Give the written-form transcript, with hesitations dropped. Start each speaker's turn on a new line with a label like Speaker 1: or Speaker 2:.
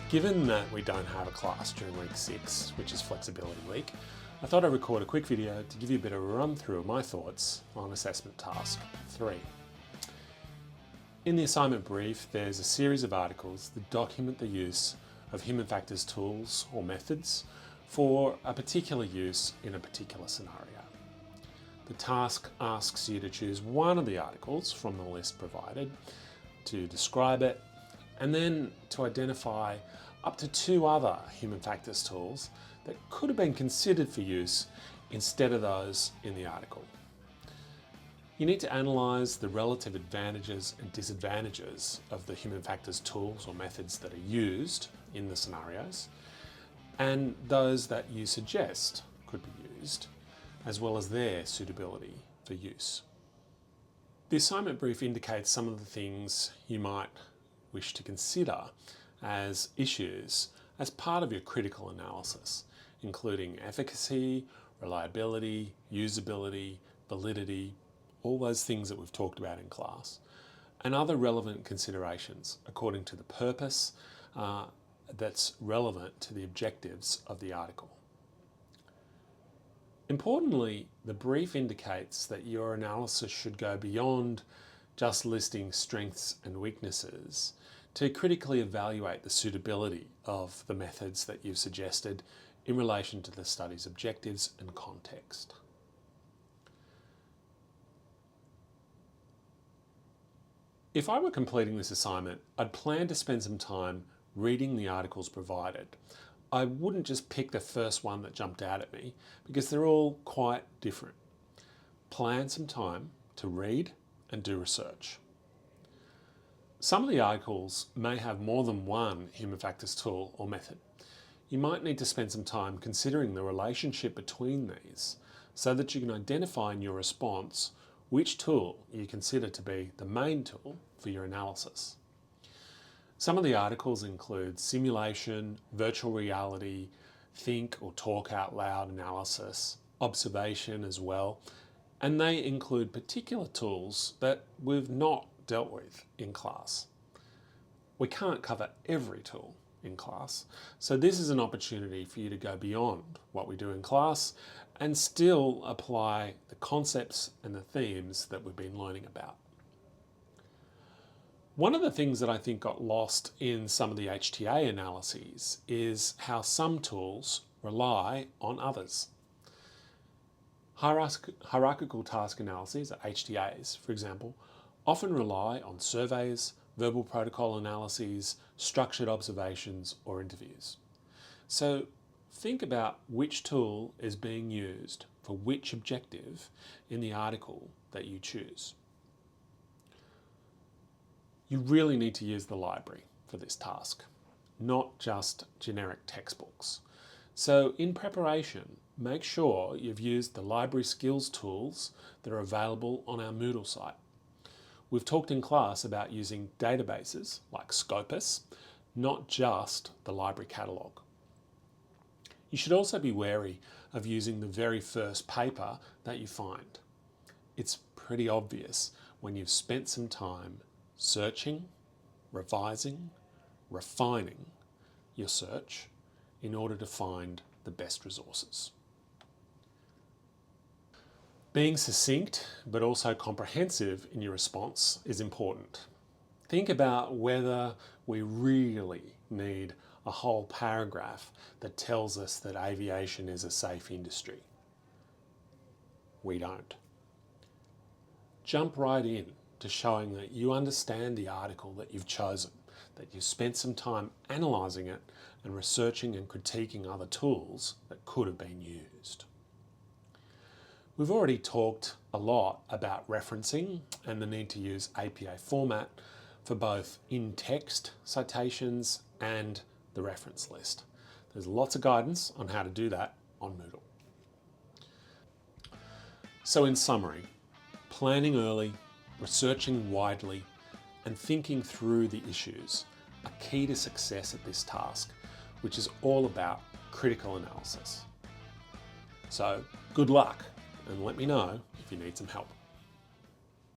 Speaker 1: Given that we don't have a class during week 6, which is flexibility week, I thought I'd record a quick video to give you a bit of a run through of my thoughts on assessment task 3. In the assignment brief, there's a series of articles that document the use of human factors tools or methods for a particular use in a particular scenario. The task asks you to choose one of the articles from the list provided, to describe it, and then to identify up to 2 other human factors tools that could have been considered for use instead of those in the article. You need to analyse the relative advantages and disadvantages of the human factors tools or methods that are used in the scenarios, and those that you suggest could be used, as well as their suitability for use. The assignment brief indicates some of the things you might wish to consider as issues as part of your critical analysis, including efficacy, reliability, usability, validity, all those things that we've talked about in class, and other relevant considerations according to the purpose that's relevant to the objectives of the article. Importantly, the brief indicates that your analysis should go beyond just listing strengths and weaknesses to critically evaluate the suitability of the methods that you've suggested in relation to the study's objectives and context. If I were completing this assignment, I'd plan to spend some time reading the articles provided. I wouldn't just pick the first one that jumped out at me because they're all quite different. Plan some time to read and do research. Some of the articles may have more than one human factors tool or method. You might need to spend some time considering the relationship between these so that you can identify in your response which tool you consider to be the main tool for your analysis. Some of the articles include simulation, virtual reality, think or talk out loud analysis, observation as well, and they include particular tools that we've not dealt with in class. We can't cover every tool in class, so this is an opportunity for you to go beyond what we do in class and still apply the concepts and the themes that we've been learning about. One of the things that I think got lost in some of the HTA analyses is how some tools rely on others. Hierarchical task analyses, or HTAs, for example, often rely on surveys, verbal protocol analyses, structured observations, or interviews. So think about which tool is being used for which objective in the article that you choose. You really need to use the library for this task, not just generic textbooks. So in preparation, make sure you've used the library skills tools that are available on our Moodle site. We've talked in class about using databases like Scopus, not just the library catalogue. You should also be wary of using the very first paper that you find. It's pretty obvious when you've spent some time searching, revising, refining your search in order to find the best resources. Being succinct but also comprehensive in your response is important. Think about whether we really need a whole paragraph that tells us that aviation is a safe industry. We don't. Jump right in to showing that you understand the article that you've chosen, that you've spent some time analysing it and researching and critiquing other tools that could have been used. We've already talked a lot about referencing and the need to use APA format for both in-text citations and the reference list. There's lots of guidance on how to do that on Moodle. So in summary, planning early, researching widely, and thinking through the issues are key to success at this task, which is all about critical analysis. So good luck, and let me know if you need some help.